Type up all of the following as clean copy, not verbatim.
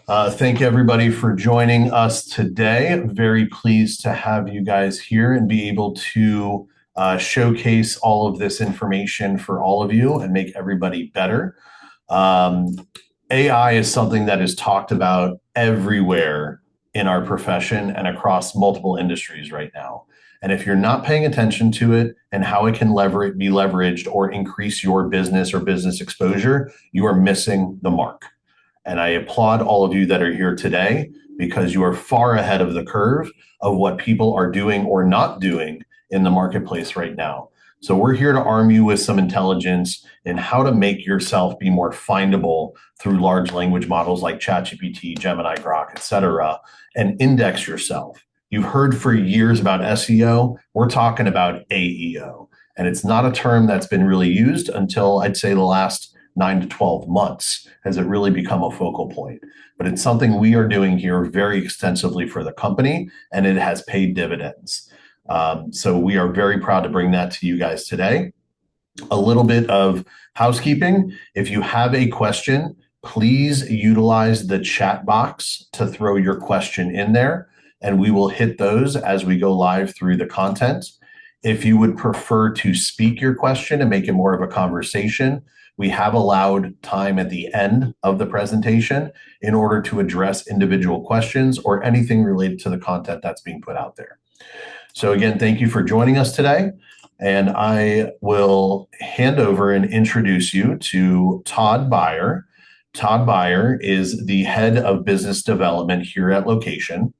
Thank everybody for joining us today. Very pleased to have you guys here and be able to showcase all of this information for all of you and make everybody better. Um, AI is something that is talked about everywhere in our profession and across multiple industries right now. And if you're not paying attention to it and how it can be leveraged or increase your business or business exposure, you are missing the mark. And I applaud all of you that are here today because you are far ahead of the curve of what people are doing or not doing in the marketplace right now. So we're here to arm you with some intelligence in how to make yourself be more findable through large language models like ChatGPT, Gemini, Grok, et cetera, and index yourself. You've heard for years about SEO. We're talking about AEO. And it's not a term that's been really used until I'd say the last 9 to 12 months has it really become a focal point. But it's something we are doing here very extensively for the company, and it has paid dividends. So we are very proud to bring that to you guys today. A little bit of housekeeping. If you have a question, please utilize the chat box to throw your question in there, and we will hit those as we go live through the content. If you would prefer to speak your question and make it more of a conversation, we have allowed time at the end of the presentation in order to address individual questions or anything related to the content that's being put out there. So again, thank you for joining us today. And I will hand over and introduce you to Todd Byer. Todd Byer is the head of business development here at Location.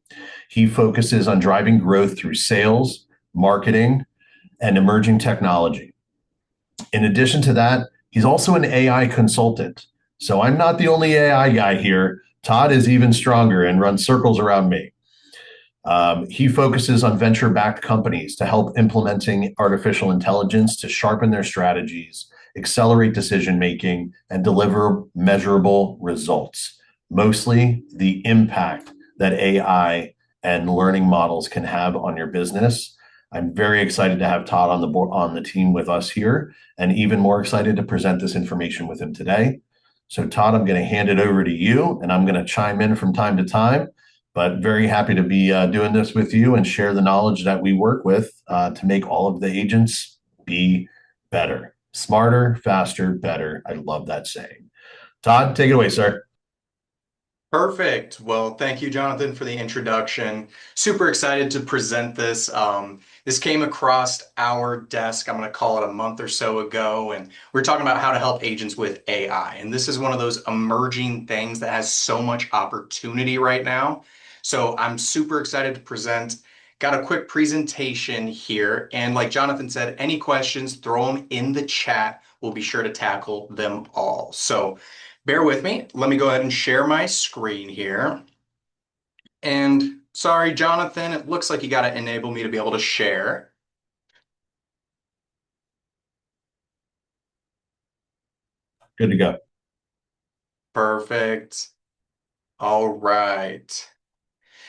He focuses on driving growth through sales, marketing, and emerging technology. In addition to that, he's also an AI consultant. So I'm not the only AI guy here. Todd is even stronger and runs circles around me. He focuses on venture-backed companies to help implementing artificial intelligence to sharpen their strategies, accelerate decision-making, and deliver measurable results. Mostly the impact that AI and learning models can have on your business. I'm very excited to have Todd on the team with us here, and even more excited to present this information with him today. So Todd, I'm going to hand it over to you, and I'm going to chime in from time to time, but very happy to be doing this with you and share the knowledge that we work with to make all of the agents be better, smarter, faster, better. I love that saying. Todd, take it away, sir. Perfect. Well, thank you, Jonathan, for the introduction. Super excited to present this. This came across our desk, I'm going to call it a month or so ago, and we're talking about how to help agents with AI. And this is one of those emerging things that has so much opportunity right now. So I'm super excited to present. Got a quick presentation here. And like Jonathan said, any questions, throw them in the chat. We'll be sure to tackle them all. So bear with me. Let me go ahead and share my screen here. And sorry, Jonathan, it looks like you got to enable me to be able to share. Good to go. Perfect. All right.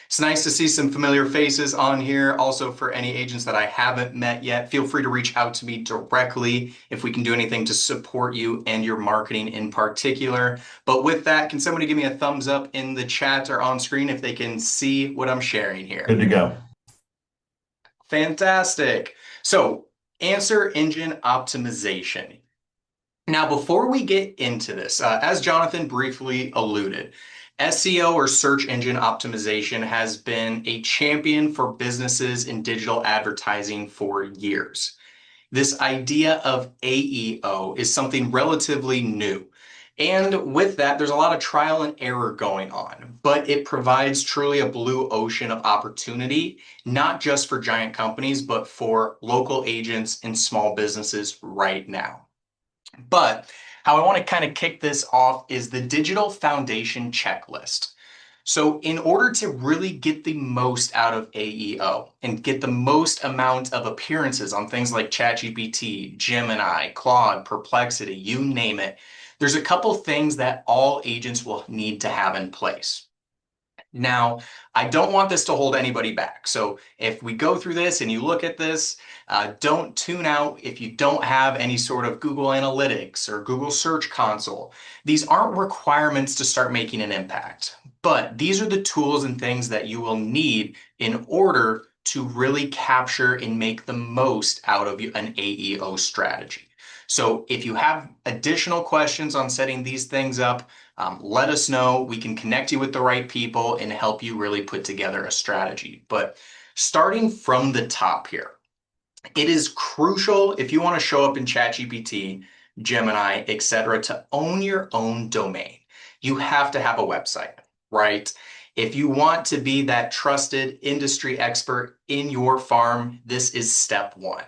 It's nice to see some familiar faces on here. Also, for any agents that I haven't met yet, feel free to reach out to me directly if we can do anything to support you and your marketing in particular. But with that, can somebody give me a thumbs up in the chat or on screen if they can see what I'm sharing here? Good to go. Fantastic. So, answer engine optimization. Now, before we get into this, as Jonathan briefly alluded, SEO or search engine optimization has been a champion for businesses in digital advertising for years. This idea of AEO is something relatively new. And with that, there's a lot of trial and error going on, but it provides truly a blue ocean of opportunity, not just for giant companies, but for local agents and small businesses right now. But how I want to kind of kick this off is the digital foundation checklist. So in order to really get the most out of AEO and get the most amount of appearances on things like ChatGPT, Gemini, Claude, Perplexity, you name it, there's a couple things that all agents will need to have in place. Now, I don't want this to hold anybody back. So if we go through this and you look at this, don't tune out if you don't have any sort of Google Analytics or Google Search Console. These aren't requirements to start making an impact, but these are the tools and things that you will need in order to really capture and make the most out of an AEO strategy. So if you have additional questions on setting these things up, let us know. We can connect you with the right people and help you really put together a strategy. But starting from the top here, it is crucial if you want to show up in ChatGPT, Gemini, etc., to own your own domain. You have to have a website, right? If you want to be that trusted industry expert in your farm, this is step one.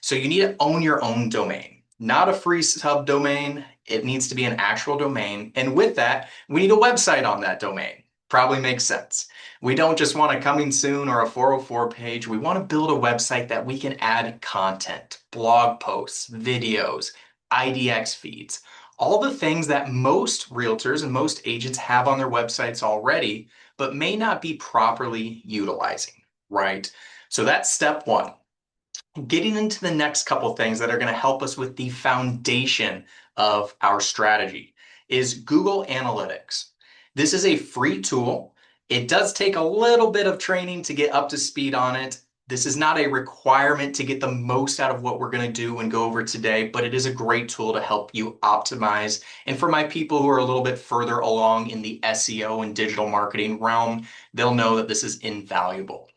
So you need to own your own domain, not a free subdomain. It needs to be an actual domain. And with that, we need a website on that domain. Probably makes sense. We don't just want a coming soon or a 404 page. We want to build a website that we can add content, blog posts, videos, IDX feeds, all the things that most realtors and most agents have on their websites already, but may not be properly utilizing, right? So that's step one. Getting into the next couple things that are going to help us with the foundation of our strategy is Google Analytics. This is a free tool. It does take a little bit of training to get up to speed on it. This is not a requirement to get the most out of what we're going to do and go over today, but it is a great tool to help you optimize. And for my people who are a little bit further along in the SEO and digital marketing realm, they'll know that this is invaluable.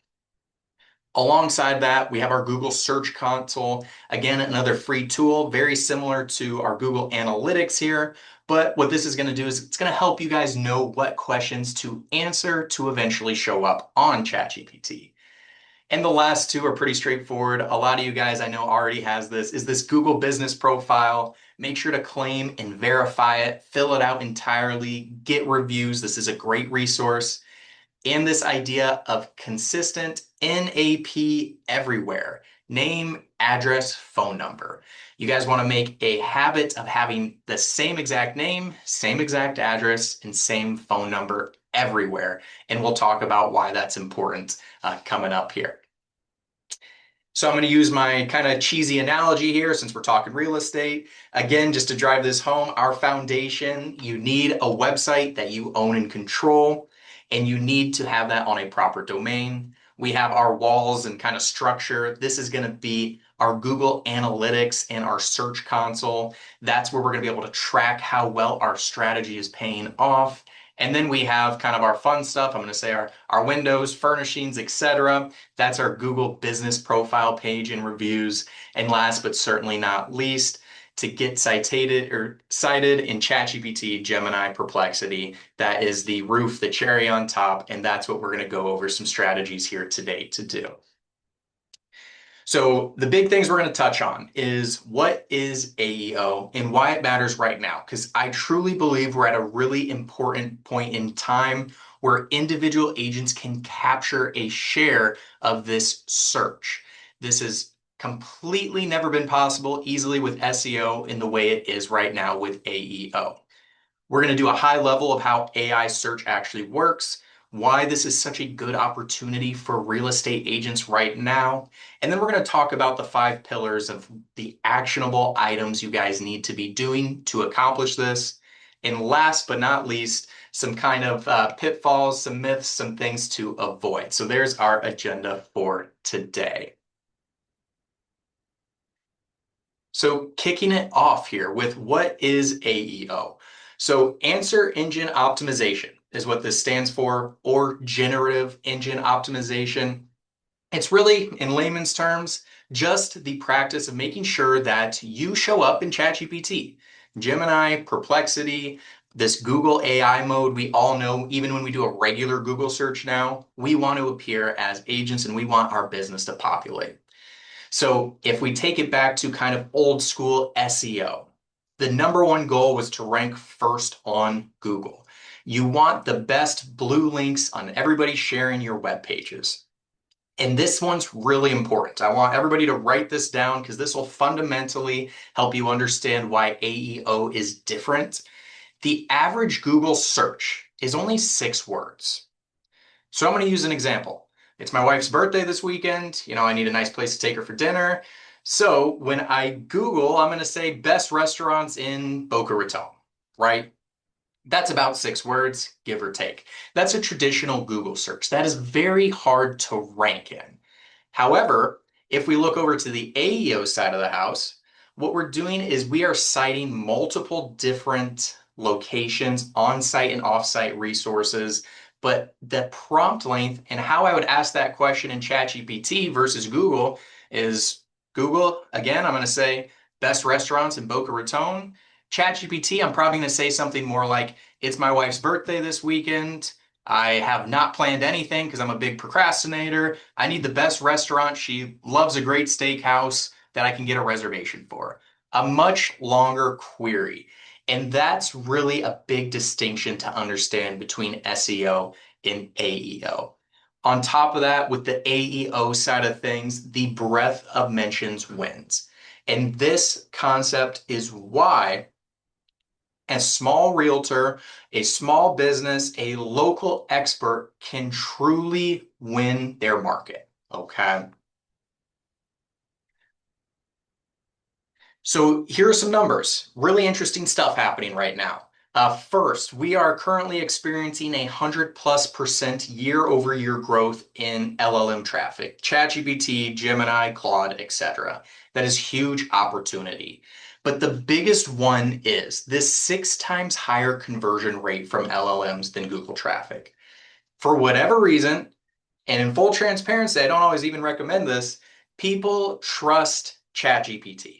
Alongside that, we have our Google Search Console. Again, another free tool, very similar to our Google Analytics here. But what this is going to do is it's going to help you guys know what questions to answer to eventually show up on ChatGPT. And the last two are pretty straightforward. A lot of you guys I know already has this, is this Google Business Profile. Make sure to claim and verify it, fill it out entirely, get reviews. This is a great resource. And this idea of consistent NAP everywhere, name, address, phone number. You guys want to make a habit of having the same exact name, same exact address, and same phone number everywhere. And we'll talk about why that's important coming up here. So I'm going to use my kind of cheesy analogy here since we're talking real estate. Again, just to drive this home, our foundation, you need a website that you own and control, and you need to have that on a proper domain. We have our walls and kind of structure. This is going to be our Google Analytics and our Search Console. That's where we're going to be able to track how well our strategy is paying off. And then we have kind of our fun stuff. I'm going to say our windows, furnishings, etc. That's our Google Business Profile page and reviews. And last but certainly not least, to get cited in ChatGPT, Gemini, Perplexity, that is the roof, the cherry on top, and that's what we're going to go over some strategies here today to do. So the big things we're going to touch on is what is AEO and why it matters right now, because I truly believe we're at a really important point in time where individual agents can capture a share of this search. This has completely never been possible easily with SEO in the way it is right now with AEO. We're going to do a high level of how AI search actually works, why this is such a good opportunity for real estate agents right now. And then we're going to talk about the 5 pillars of the actionable items you guys need to be doing to accomplish this. And last but not least, some kind of pitfalls, some myths, some things to avoid. So there's our agenda for today. So kicking it off here with what is AEO? So answer engine optimization is what this stands for, or generative engine optimization. It's really, in layman's terms, just the practice of making sure that you show up in ChatGPT, Gemini, Perplexity, this Google AI mode. We all know, even when we do a regular Google search now, we want to appear as agents and we want our business to populate. So if we take it back to kind of old school SEO, the number one goal was to rank first on Google. You want the best blue links on everybody sharing your web pages. And this one's really important. I want everybody to write this down because this will fundamentally help you understand why AEO is different. The average Google search is only 6 words. So I'm going to use an example. It's my wife's birthday this weekend. I need a nice place to take her for dinner. So when I Google, I'm going to say best restaurants in Boca Raton, right? That's about 6 words, give or take. That's a traditional Google search. That is very hard to rank in. However, if we look over to the AEO side of the house, what we're doing is we are citing multiple different locations, on-site and off-site resources, but the prompt length and how I would ask that question in ChatGPT versus Google is Google, again, I'm going to say best restaurants in Boca Raton. ChatGPT, I'm probably going to say something more like, it's my wife's birthday this weekend. I have not planned anything because I'm a big procrastinator. I need the best restaurant. She loves a great steakhouse that I can get a reservation for. A much longer query. And that's really a big distinction to understand between SEO and AEO. On top of that, with the AEO side of things, the breadth of mentions wins. And this concept is why a small realtor, a small business, a local expert can truly win their market. Okay. So here are some numbers. Really interesting stuff happening right now. First, we are currently experiencing 100+% year-over-year growth in LLM traffic, ChatGPT, Gemini, Claude, etc. That is huge opportunity. But the biggest one is this 6 times higher conversion rate from LLMs than Google traffic. For whatever reason, and in full transparency, I don't always even recommend this, people trust ChatGPT.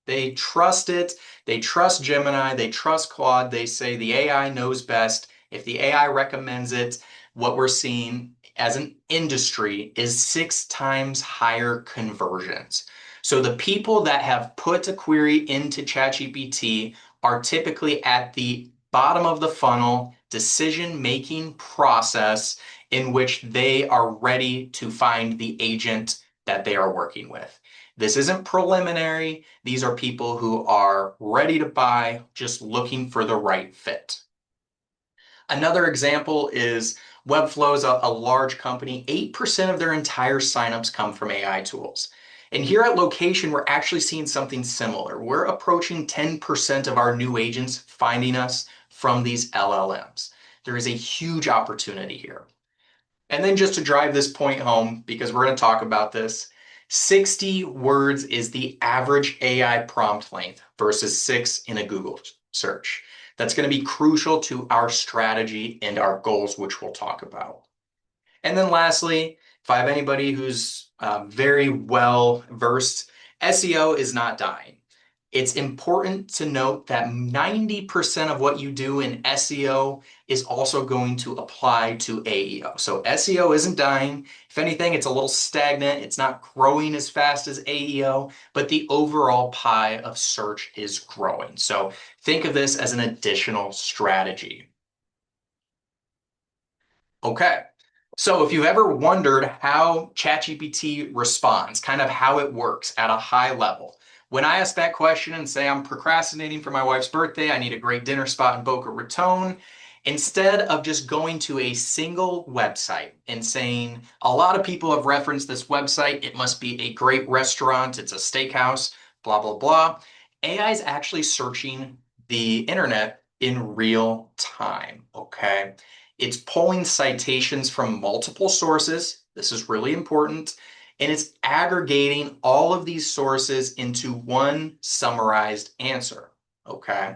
They trust it. They trust Gemini. They trust Claude. They say the AI knows best. If the AI recommends it, what we're seeing as an industry is 6 times higher conversions. So the people that have put a query into ChatGPT are typically at the bottom of the funnel decision-making process in which they are ready to find the agent that they are working with. This isn't preliminary. These are people who are ready to buy, just looking for the right fit. Another example is Webflow is a large company. 8% of their entire signups come from AI tools. And here at Location, we're actually seeing something similar. We're approaching 10% of our new agents finding us from these LLMs. There is a huge opportunity here. And then just to drive this point home, because we're going to talk about this, 60 words is the average AI prompt length versus 6 in a Google search. That's going to be crucial to our strategy and our goals, which we'll talk about. And then lastly, if I have anybody who's very well versed, SEO is not dying. It's important to note that 90% of what you do in SEO is also going to apply to AEO. So SEO isn't dying. If anything, it's a little stagnant. It's not growing as fast as AEO, but the overall pie of search is growing. So think of this as an additional strategy. Okay. So if you've ever wondered how ChatGPT responds, kind of how it works at a high level, when I ask that question and say I'm procrastinating for my wife's birthday, I need a great dinner spot in Boca Raton, instead of just going to a single website and saying, a lot of people have referenced this website, it must be a great restaurant, it's a steakhouse, blah, blah, blah. AI is actually searching the internet in real time, okay? It's pulling citations from multiple sources. This is really important. And it's aggregating all of these sources into one summarized answer. Okay.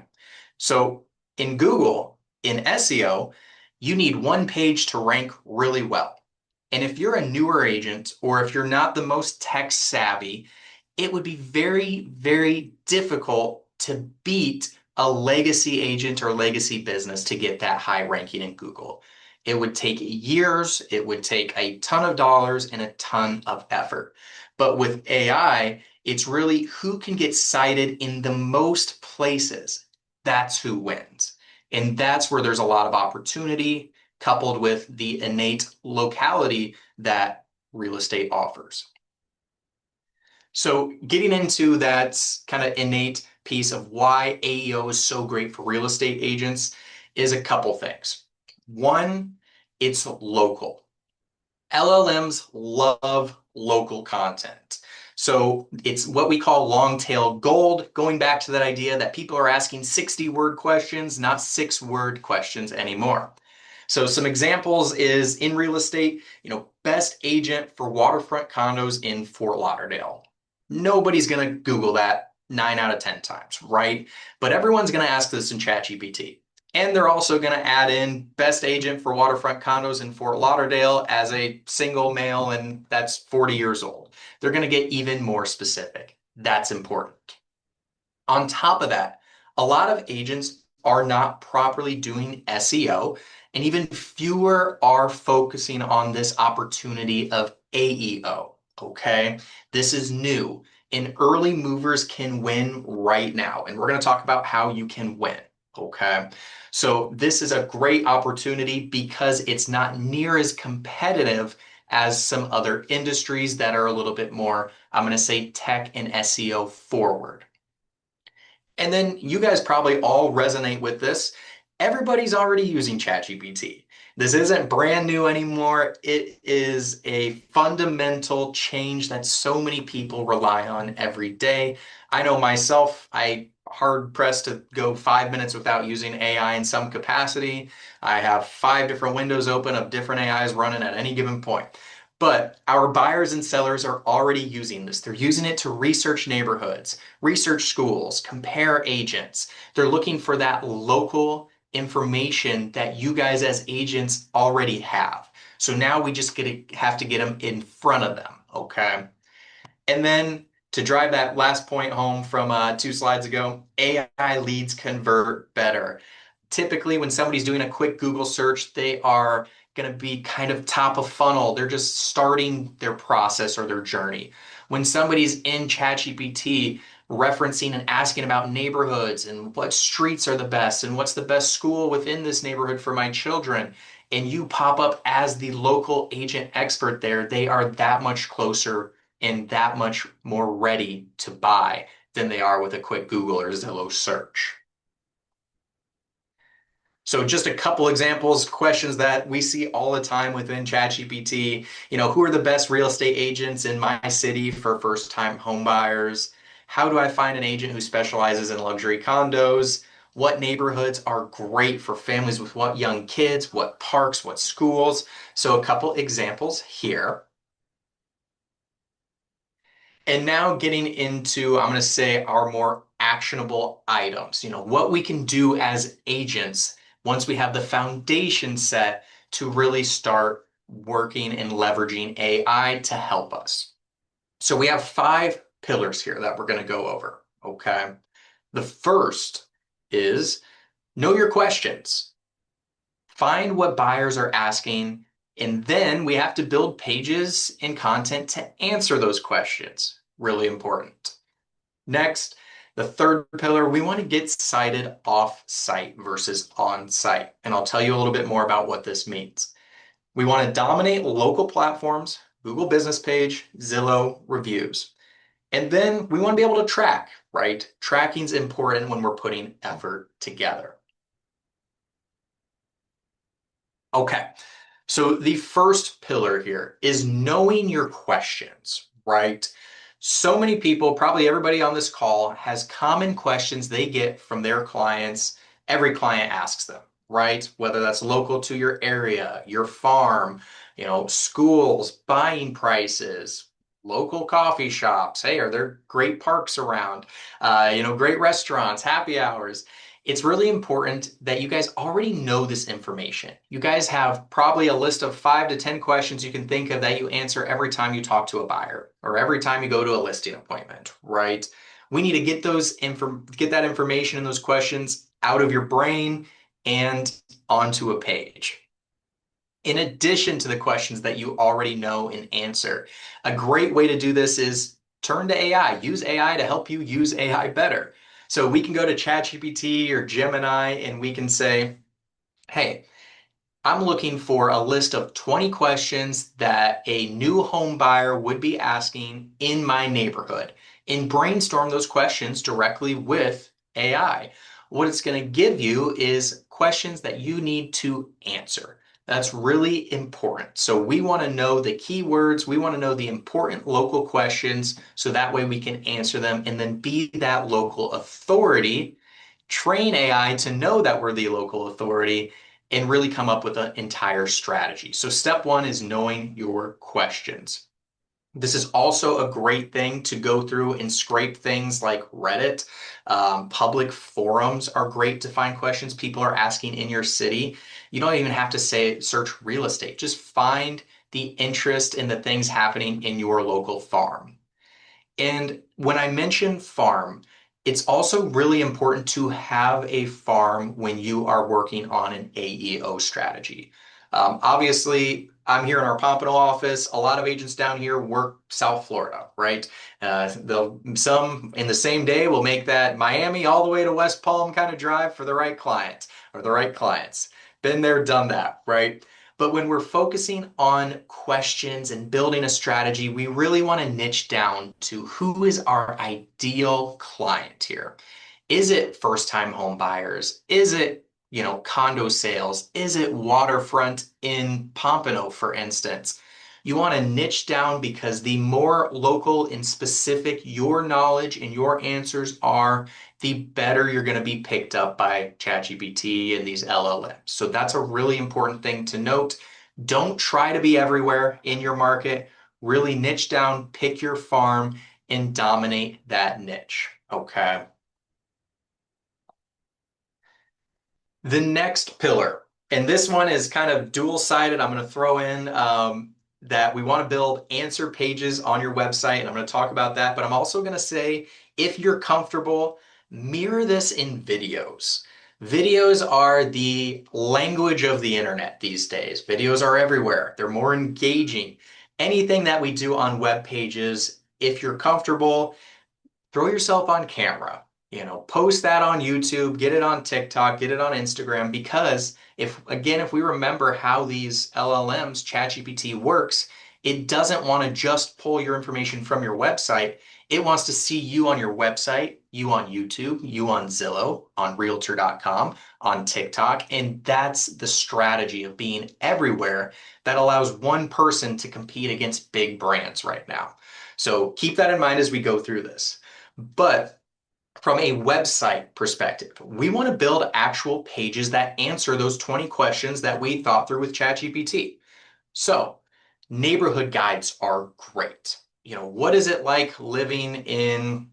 So in Google, in SEO, you need one page to rank really well. And if you're a newer agent or if you're not the most tech savvy, it would be very, very difficult to beat a legacy agent or legacy business to get that high ranking in Google. It would take years, it would take a ton of dollars and a ton of effort. But with AI, it's really who can get cited in the most places. That's who wins. And that's where there's a lot of opportunity coupled with the innate locality that real estate offers. So getting into that kind of innate piece of why AEO is so great for real estate agents is a couple things. One, It's local. LLMs love local content. So it's what we call long tail gold, going back to that idea that people are asking 60-word questions, not 6-word questions anymore. So some examples is in real estate, best agent for waterfront condos in Fort Lauderdale. Nobody's going to Google that 9 out of 10 times, right? But everyone's going to ask this in ChatGPT. And they're also going to add in best agent for waterfront condos in Fort Lauderdale as a single male, and that's 40 years old. They're going to get even more specific. That's important. On top of that, a lot of agents are not properly doing SEO, and even fewer are focusing on this opportunity of AEO. Okay, this is new, and early movers can win right now. And we're going to talk about how you can win. Okay, so this is a great opportunity because it's not near as competitive as some other industries that are a little bit more, I'm going to say, tech and SEO forward. And then you guys probably all resonate with this. Everybody's already using ChatGPT. This isn't brand new anymore. It is a fundamental change that so many people rely on every day. I know myself, I hard pressed to go 5 minutes without using AI in some capacity. I have 5 different windows open of different AIs running at any given point. But our buyers and sellers are already using this. They're using it to research neighborhoods, research schools, compare agents. They're looking for that local information that you guys as agents already have. So now we just have to get them in front of them, okay? And then to drive that last point home from 2 slides ago, AI leads convert better. Typically, when somebody's doing a quick Google search, they are going to be kind of top of funnel. They're just starting their process or their journey. When somebody's in ChatGPT referencing and asking about neighborhoods and what streets are the best and what's the best school within this neighborhood for my children, and you pop up as the local agent expert there, they are that much closer and that much more ready to buy than they are with a quick Google or Zillow search. So just a couple examples, questions that we see all the time within ChatGPT. Who are the best real estate agents in my city for first-time home buyers? How do I find an agent who specializes in luxury condos? What neighborhoods are great for families with what young kids? What parks? What schools? So a couple examples here. And now getting into, I'm going to say, our more actionable items, what we can do as agents once we have the foundation set to really start working and leveraging AI to help us. So we have 5 pillars here that we're going to go over, okay? The first is know your questions. Find what buyers are asking, and then we have to build pages and content to answer those questions. Really important. Next, the third pillar, we want to get cited off-site versus on-site. And I'll tell you a little bit more about what this means. We want to dominate local platforms, Google Business Page, Zillow, reviews. And then we want to be able to track, right? Tracking is important when we're putting effort together. Okay, so the first pillar here is knowing your questions, right? So many people, probably everybody on this call, has common questions they get from their clients. Every client asks them, right? Whether that's local to your area, your farm, schools, buying prices, local coffee shops. Hey, are there great parks around? Great restaurants, happy hours. It's really important that you guys already know this information. You guys have probably a list of 5 to 10 questions you can think of that you answer every time you talk to a buyer or every time you go to a listing appointment, right? We need to get that information and those questions out of your brain and onto a page. In addition to the questions that you already know and answer, a great way to do this is turn to AI. Use AI to help you use AI better. So we can go to ChatGPT or Gemini and we can say, hey, I'm looking for a list of 20 questions that a new home buyer would be asking in my neighborhood, and brainstorm those questions directly with AI. What it's going to give you is questions that you need to answer. That's really important. So we want to know the keywords. We want to know the important local questions so that way we can answer them and then be that local authority, train AI to know that we're the local authority, and really come up with an entire strategy. So step one is knowing your questions. This is also a great thing to go through and scrape things like Reddit. Public forums are great to find questions people are asking in your city. You don't even have to say search real estate. Just find the interest in the things happening in your local farm. And when I mention farm, it's also really important to have a farm when you are working on an AEO strategy. Obviously, I'm here in our Pompano office. A lot of agents down here work South Florida, right? Some in the same day will make that Miami all the way to West Palm kind of drive for the right client or the right clients. Been there, done that, right? But when we're focusing on questions and building a strategy, we really want to niche down to who is our ideal client here. Is it first-time home buyers? Is it, condo sales? Is it waterfront in Pompano, for instance? You want to niche down because the more local and specific your knowledge and your answers are, the better you're going to be picked up by ChatGPT and these LLMs. So that's a really important thing to note. Don't try to be everywhere in your market. Really niche down, pick your farm, and dominate that niche. Okay. The next pillar, and this one is kind of dual-sided. I'm going to throw in that we want to build answer pages on your website, and I'm going to talk about that. But I'm also going to say, if you're comfortable, mirror this in videos. Videos are the language of the internet these days. Videos are everywhere. They're more engaging. Anything that we do on web pages, if you're comfortable, throw yourself on camera, post that on YouTube, get it on TikTok, get it on Instagram, because if we remember how these LLMs, ChatGPT works, it doesn't want to just pull your information from your website. It wants to see you on your website, you on YouTube, you on Zillow, on Realtor.com, on TikTok. And that's the strategy of being everywhere that allows one person to compete against big brands right now. So keep that in mind as we go through this. But from a website perspective, we want to build actual pages that answer those 20 questions that we thought through with ChatGPT. So, neighborhood guides are great. What is it like living in,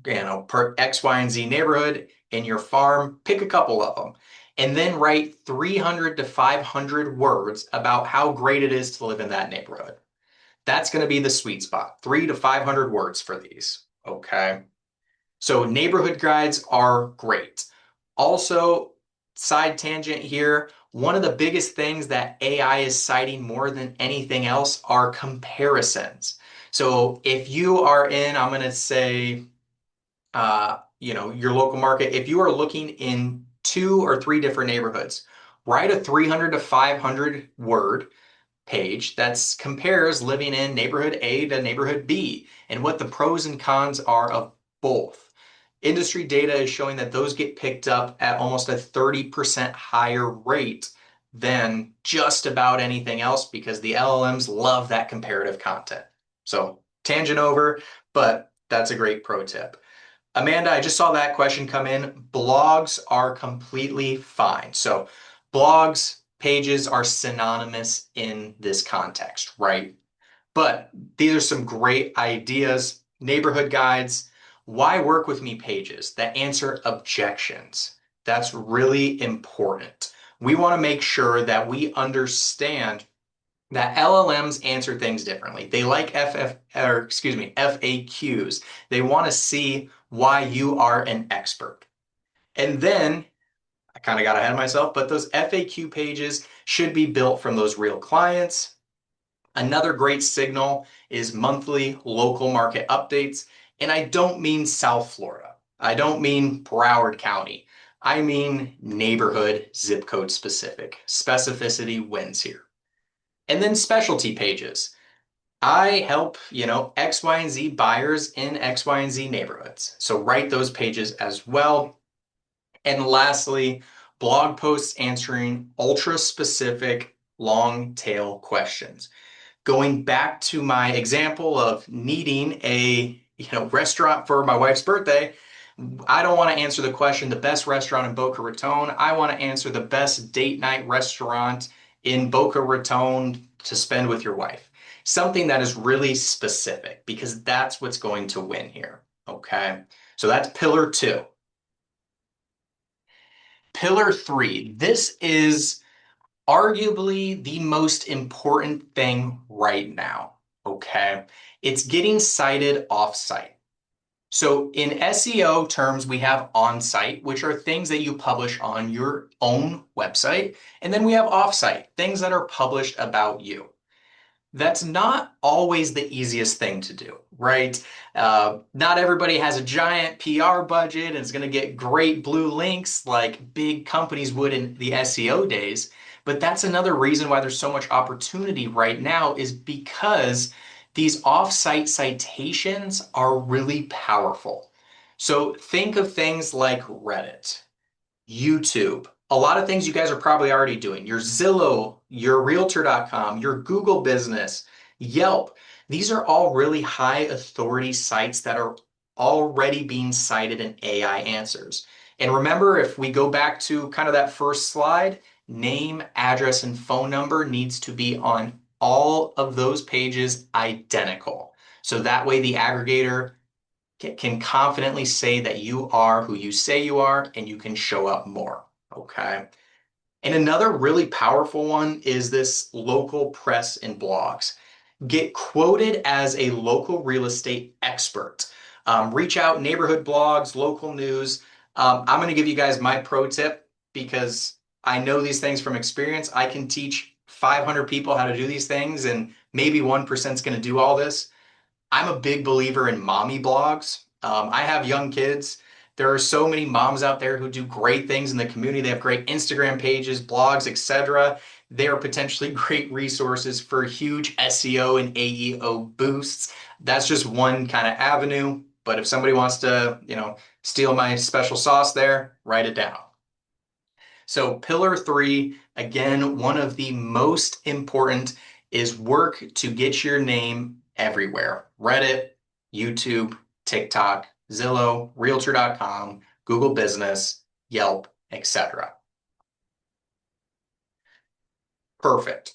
per X, Y, and Z neighborhood in your farm? Pick a couple of them. And then write 300 to 500 words about how great it is to live in that neighborhood. That's going to be the sweet spot, 300 to 500 words for these. Okay. So neighborhood guides are great. Also, side tangent here, one of the biggest things that AI is citing more than anything else are comparisons. So if you are in, I'm going to say, your local market, if you are looking in 2 or 3 different neighborhoods, write a 300 to 500 word page that compares living in neighborhood A to neighborhood B and what the pros and cons are of both. Industry data is showing that those get picked up at almost a 30% higher rate than just about anything else because the LLMs love that comparative content. So, tangent over, but that's a great pro tip. Amanda, I just saw that question come in. Blogs are completely fine. So, blogs, pages are synonymous in this context, right? But these are some great ideas. Neighborhood guides, why work with me pages that answer objections? That's really important. We want to make sure that we understand that LLMs answer things differently. They like FAQs. They want to see why you are an expert. And then I kind of got ahead of myself, but those FAQ pages should be built from those real clients. Another great signal is monthly local market updates. And I don't mean South Florida. I don't mean Broward County. I mean neighborhood zip code specific. Specificity wins here. And then specialty pages. I help, X, Y, and Z buyers in X, Y, and Z neighborhoods. So write those pages as well. And lastly, blog posts answering ultra specific long tail questions. Going back to my example of needing a restaurant for my wife's birthday, I don't want to answer the question, the best restaurant in Boca Raton. I want to answer the best date night restaurant in Boca Raton to spend with your wife. Something that is really specific because that's what's going to win here. Okay. So that's pillar two. Pillar three. This is arguably the most important thing right now. Okay. It's getting cited off-site. So in SEO terms, we have on-site, which are things that you publish on your own website. And then we have off-site, things that are published about you. That's not always the easiest thing to do, right? Not everybody has a giant PR budget and is going to get great blue links like big companies would in the SEO days. But that's another reason why there's so much opportunity right now is because these off-site citations are really powerful. So think of things like Reddit, YouTube, a lot of things you guys are probably already doing. Your Zillow, your Realtor.com, your Google Business, Yelp. These are all really high authority sites that are already being cited in AI answers. And remember, if we go back to kind of that first slide, name, address, and phone number needs to be on all of those pages identical. So that way the aggregator can confidently say that you are who you say you are and you can show up more. Okay. And another really powerful one is this local press and blogs. Get quoted as a local real estate expert. Reach out, neighborhood blogs, local news. I'm going to give you guys my pro tip because I know these things from experience. I can teach 500 people how to do these things, and maybe 1% is going to do all this. I'm a big believer in mommy blogs. I have young kids. There are so many moms out there who do great things in the community. They have great Instagram pages, blogs, etc. They are potentially great resources for huge SEO and AEO boosts. That's just one kind of avenue. But if somebody wants to, steal my special sauce there, write it down. So pillar three, again, one of the most important is work to get your name everywhere. Reddit, YouTube, TikTok, Zillow, Realtor.com, Google Business, Yelp, etc. Perfect.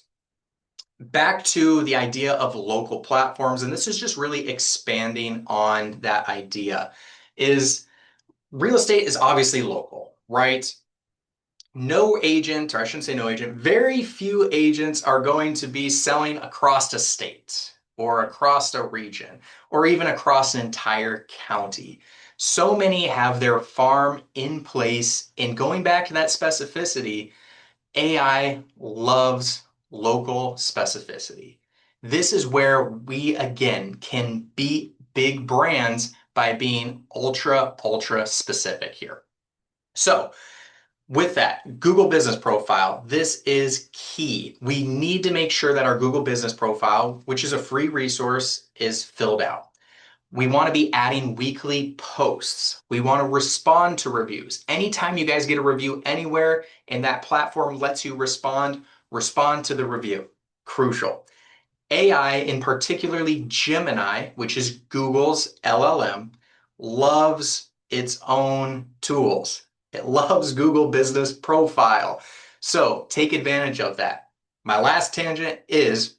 Back to the idea of local platforms, and this is just really expanding on that idea, is real estate is obviously local, right? No agent, or I shouldn't say no agent, very few agents are going to be selling across a state or across a region or even across an entire county. So many have their farm in place. And going back to that specificity, AI loves local specificity. This is where we again can beat big brands by being ultra specific here. So, with that, Google Business Profile, this is key. We need to make sure that our Google Business Profile, which is a free resource, is filled out. We want to be adding weekly posts. We want to respond to reviews. Anytime you guys get a review anywhere and that platform lets you respond to the review. Crucial. AI, in particularly Gemini, which is Google's LLM, loves its own tools. It loves Google Business Profile. So take advantage of that. My last tangent is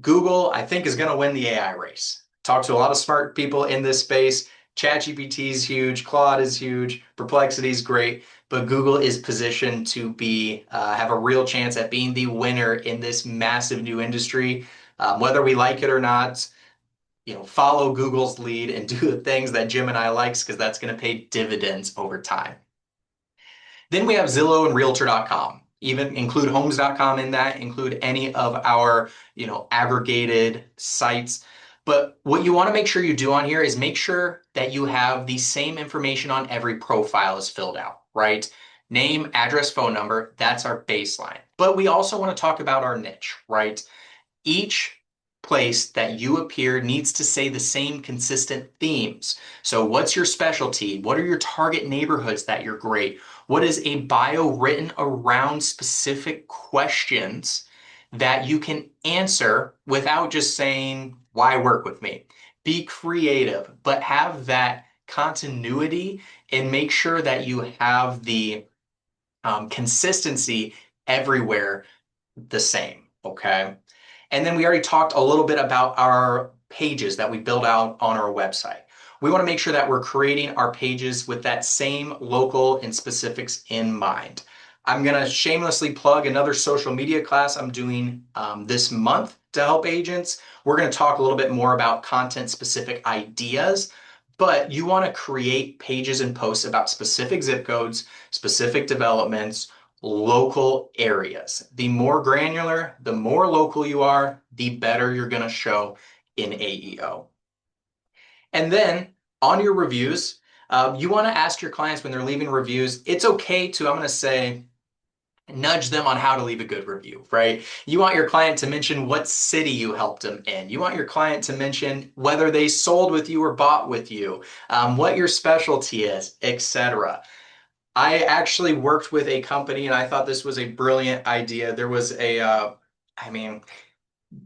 Google, I think, is going to win the AI race. Talk to a lot of smart people in this space. ChatGPT is huge, Claude is huge, Perplexity is great, but Google is positioned to be have a real chance at being the winner in this massive new industry. Whether we like it or not, follow Google's lead and do the things that Gemini likes because that's going to pay dividends over time. Then we have Zillow and Realtor.com. Even include Homes.com in that, include any of our, aggregated sites. But what you want to make sure you do on here is make sure that you have the same information on every profile is filled out, right? Name, address, phone number, that's our baseline. But we also want to talk about our niche, right? Each place that you appear needs to say the same consistent themes. So what's your specialty? What are your target neighborhoods that you're great? What is a bio written around specific questions that you can answer without just saying, why work with me? Be creative, but have that continuity and make sure that you have the consistency everywhere the same. Okay. And then we already talked a little bit about our pages that we build out on our website. We want to make sure that we're creating our pages with that same local and specifics in mind. I'm going to shamelessly plug another social media class I'm doing this month to help agents. We're going to talk a little bit more about content specific ideas, but you want to create pages and posts about specific zip codes, specific developments, local areas. The more granular, the more local you are, the better you're going to show in AEO. And then on your reviews, you want to ask your clients when they're leaving reviews, it's okay to, I'm going to say, nudge them on how to leave a good review, right? You want your client to mention what city you helped them in. You want your client to mention whether they sold with you or bought with you, what your specialty is, etc. I actually worked with a company and I thought this was a brilliant idea. There was I mean,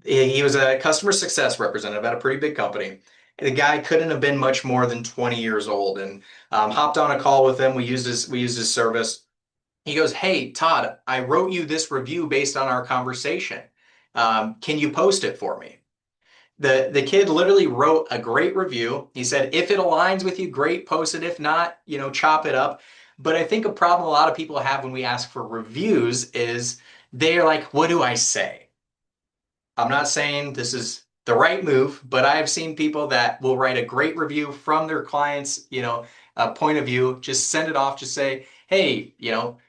he was a customer success representative at a pretty big company. The guy couldn't have been much more than 20 years old and hopped on a call with him. We used his service. He goes, "Hey, Todd, I wrote you this review based on our conversation. Can you post it for me?" The kid literally wrote a great review. He said, if it aligns with you, great, post it. If not, chop it up. But I think a problem a lot of people have when we ask for reviews is they're like, what do I say? I'm not saying this is the right move, but I have seen people that will write a great review from their client's, point of view, just send it off, just say, hey,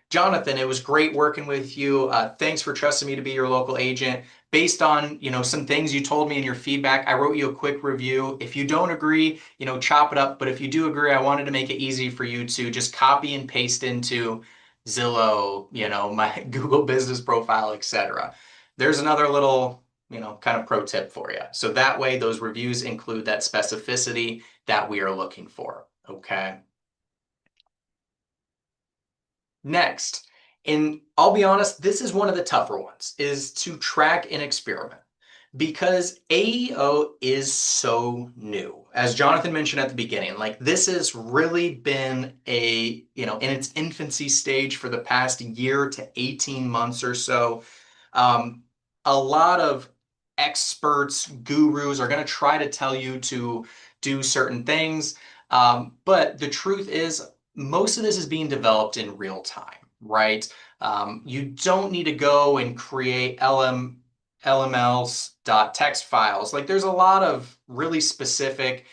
Jonathan, it was great working with you. Thanks for trusting me to be your local agent. Based on, some things you told me in your feedback, I wrote you a quick review. If you don't agree, chop it up. But if you do agree, I wanted to make it easy for you to just copy and paste into Zillow, my Google business profile, etc. There's another little kind of pro tip for you. So that way, those reviews include that specificity that we are looking for. Okay. Next, and I'll be honest, this is one of the tougher ones, is to track and experiment because AEO is so new. As Jonathan mentioned at the beginning, like this has really been in its infancy stage for the past year to 18 months or so. Um, a lot of experts, gurus are going to try to tell you to do certain things. But the truth is, most of this is being developed in real time, right? You don't need to go and create LMLs.txt files. Like there's a lot of really specific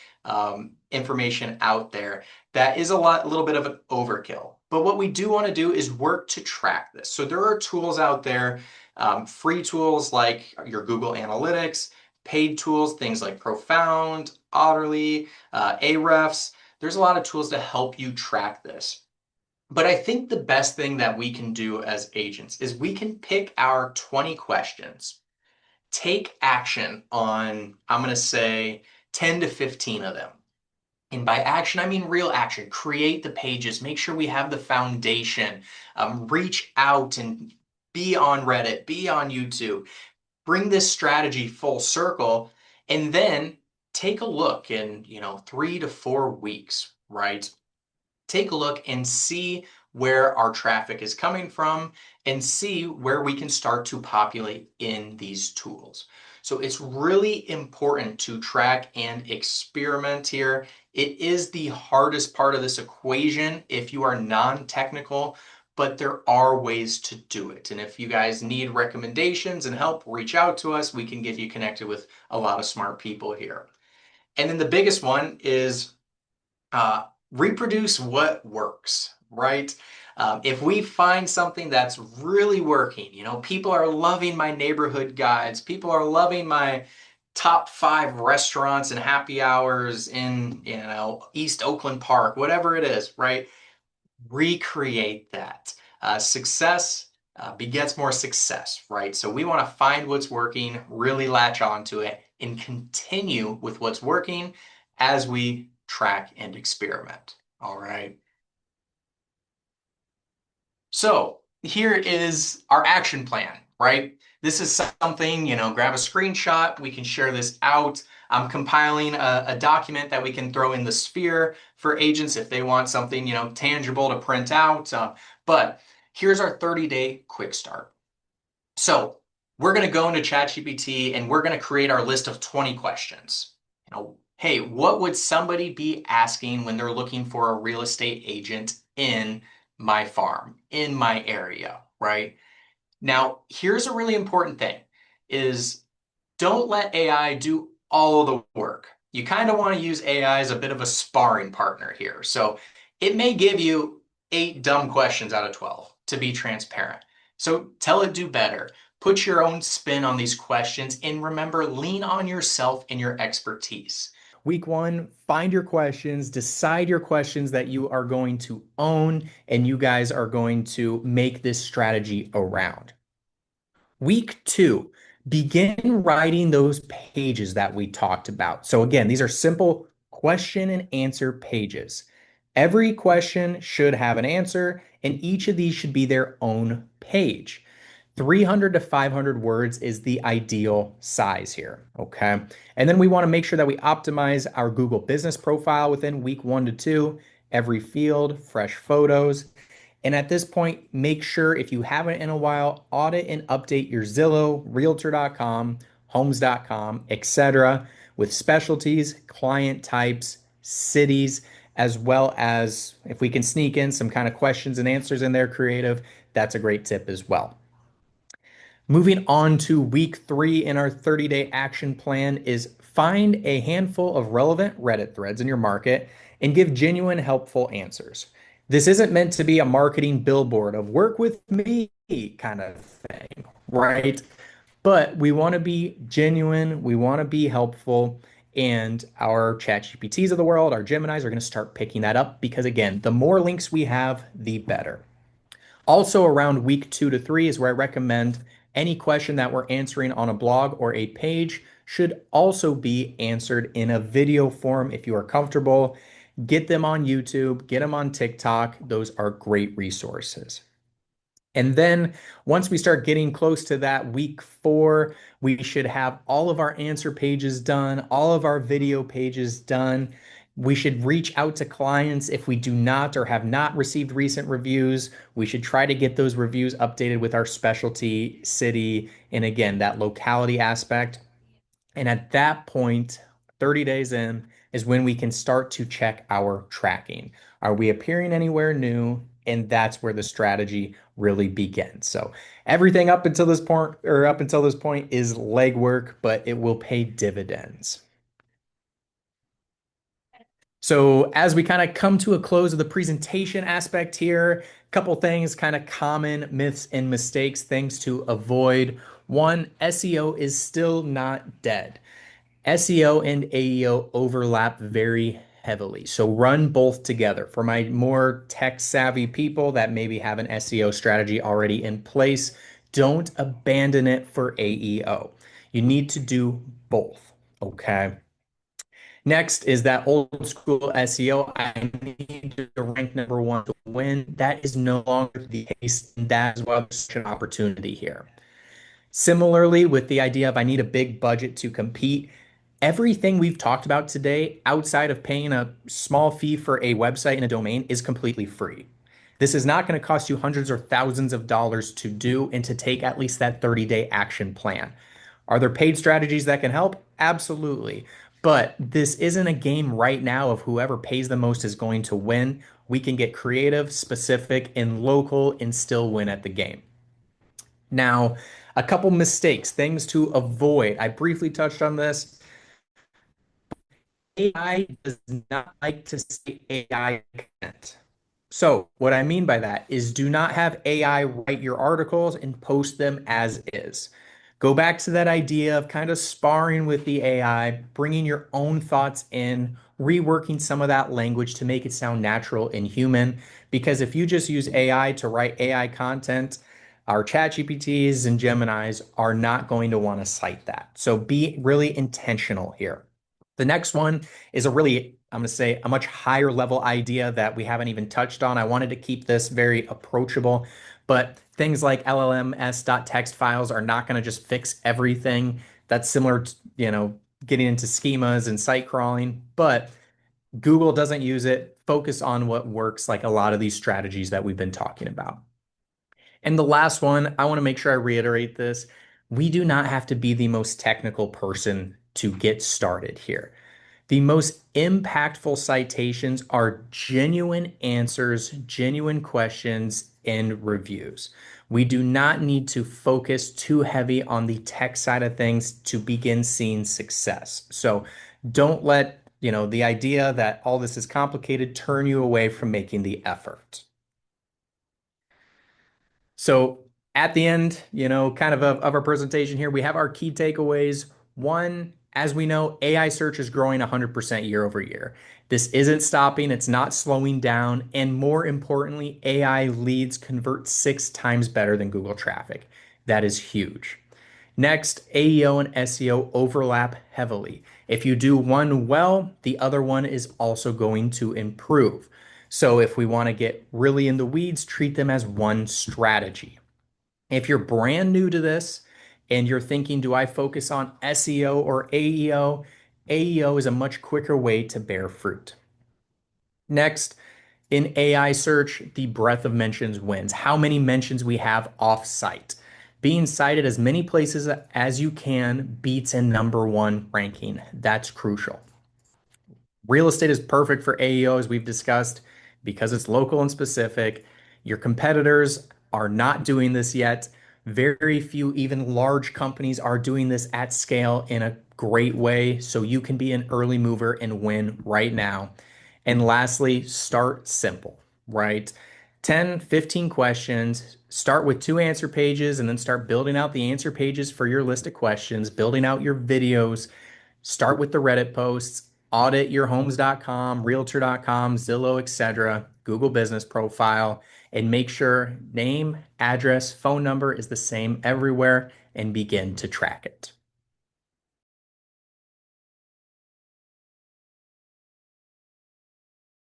information out there that is a little bit of an overkill. But what we do want to do is work to track this. So there are tools out there, free tools like your Google Analytics, paid tools, things like Profound, Otterly, Ahrefs. There's a lot of tools to help you track this. But I think the best thing that we can do as agents is we can pick our 20 questions, take action on, I'm going to say, 10 to 15 of them. And by action, I mean real action. Create the pages, make sure we have the foundation, reach out and be on Reddit, be on YouTube, bring this strategy full circle, and then take a look in, 3 to 4 weeks, right? Take a look and see where our traffic is coming from and see where we can start to populate in these tools. So it's really important to track and experiment here. It is the hardest part of this equation if you are non-technical, but there are ways to do it. And if you guys need recommendations and help, reach out to us. We can get you connected with a lot of smart people here. And then the biggest one is uh, reproduce what works, right? If we find something that's really working, people are loving my neighborhood guides, people are loving my top 5 restaurants and happy hours in, East Oakland Park, whatever it is, right? Recreate that. Success begets more success, right? So we want to find what's working, really latch onto it, and continue with what's working as we track and experiment. All right. So here is our action plan, right? This is something, grab a screenshot. We can share this out. I'm compiling a document that we can throw in the sphere for agents if they want something, tangible to print out. But here's our 30-day quick start. So we're going to go into ChatGPT and we're going to create our list of 20 questions. Hey, what would somebody be asking when they're looking for a real estate agent in my farm, in my area, right? Now, here's a really important thing is don't let AI do all the work. You kind of want to use AI as a bit of a sparring partner here. So it may give you 8 dumb questions out of 12 to be transparent. So tell it do better. Put your own spin on these questions and remember, lean on yourself and your expertise. Week one, find your questions, decide your questions that you are going to own, and you guys are going to make this strategy around. Week two, begin writing those pages that we talked about. So, again, these are simple question and answer pages. Every question should have an answer, and each of these should be their own page. 300 to 500 words is the ideal size here, okay? And then we want to make sure that we optimize our Google business profile within week 1 to 2, every field, fresh photos. And at this point, make sure if you haven't in a while, audit and update your Zillow, Realtor.com, Homes.com, etc. with specialties, client types, cities, as well as if we can sneak in some kind of questions and answers in there creative, that's a great tip as well. Moving on to week 3 in our 30-day action plan is find a handful of relevant Reddit threads in your market and give genuine, helpful answers. This isn't meant to be a marketing billboard of work with me kind of thing, right? But we want to be genuine, we want to be helpful, and our ChatGPTs of the world, our Geminis are going to start picking that up because, again, the more links we have, the better. Also, around week 2 to 3 is where I recommend any question that we're answering on a blog or a page should also be answered in a video form if you are comfortable. Get them on YouTube, get them on TikTok. Those are great resources. And then once we start getting close to that week 4, we should have all of our answer pages done, all of our video pages done. We should reach out to clients if we do not or have not received recent reviews. We should try to get those reviews updated with our specialty, city, and again, that locality aspect. And at that point, 30 days in, is when we can start to check our tracking. Are we appearing anywhere new? And that's where the strategy really begins. So everything up until this point is legwork, but it will pay dividends. So as we kind of come to a close of the presentation aspect here, a couple things, kind of common myths and mistakes, things to avoid. One, SEO is still not dead. SEO and AEO overlap very heavily. So run both together. For my more tech savvy people that maybe have an SEO strategy already in place, don't abandon it for AEO. You need to do both, okay? Next is that old school SEO. I need to rank #1 to win. That is no longer the case. And that is why there's an opportunity here. Similarly, with the idea of I need a big budget to compete, everything we've talked about today, outside of paying a small fee for a website and a domain, is completely free. This is not going to cost you hundreds or thousands of dollars to do and to take at least that 30-day action plan. Are there paid strategies that can help? Absolutely. But this isn't a game right now of whoever pays the most is going to win. We can get creative, specific, and local and still win at the game. Now, a couple mistakes, things to avoid. I briefly touched on this. AI does not like to say AI content. So, what I mean by that is do not have AI write your articles and post them as is. Go back to that idea of kind of sparring with the AI, bringing your own thoughts in, reworking some of that language to make it sound natural and human. Because if you just use AI to write AI content, our ChatGPTs and Geminis are not going to want to cite that. So be really intentional here. The next one is a really I'm going to say a much higher level idea that we haven't even touched on. I wanted to keep this very approachable, but things like LLMs.txt files are not going to just fix everything. That's similar to, getting into schemas and site crawling, but Google doesn't use it. Focus on what works, like a lot of these strategies that we've been talking about. And the last one, I want to make sure I reiterate this. We do not have to be the most technical person to get started here. The most impactful citations are genuine answers, genuine questions, and reviews. We do not need to focus too heavy on the tech side of things to begin seeing success. So don't let, the idea that all this is complicated turn you away from making the effort. So at the end, kind of our presentation here, we have our key takeaways. One, as we know, AI search is growing 100% year over year. This isn't stopping, it's not slowing down. And more importantly, AI leads convert 6 times better than Google traffic. That is huge. Next, AEO and SEO overlap heavily. If you do one well, the other one is also going to improve. So if we want to get really in the weeds, treat them as one strategy. If you're brand new to this and you're thinking, do I focus on SEO or AEO? AEO is a much quicker way to bear fruit. Next, in AI search, the breadth of mentions wins. How many mentions we have off-site. Being cited as many places as you can beats a #1 ranking. That's crucial. Real estate is perfect for AEO, as we've discussed, because it's local and specific. Your competitors are not doing this yet. Very few, even large companies, are doing this at scale in a great way. So you can be an early mover and win right now. And lastly, start simple, right? 10, 15 questions. Start with 2 answer pages and then start building out the answer pages for your list of questions, building out your videos. Start with the Reddit posts, audit your homes.com, realtor.com, Zillow, etc., Google business profile, and make sure name, address, phone number is the same everywhere and begin to track it.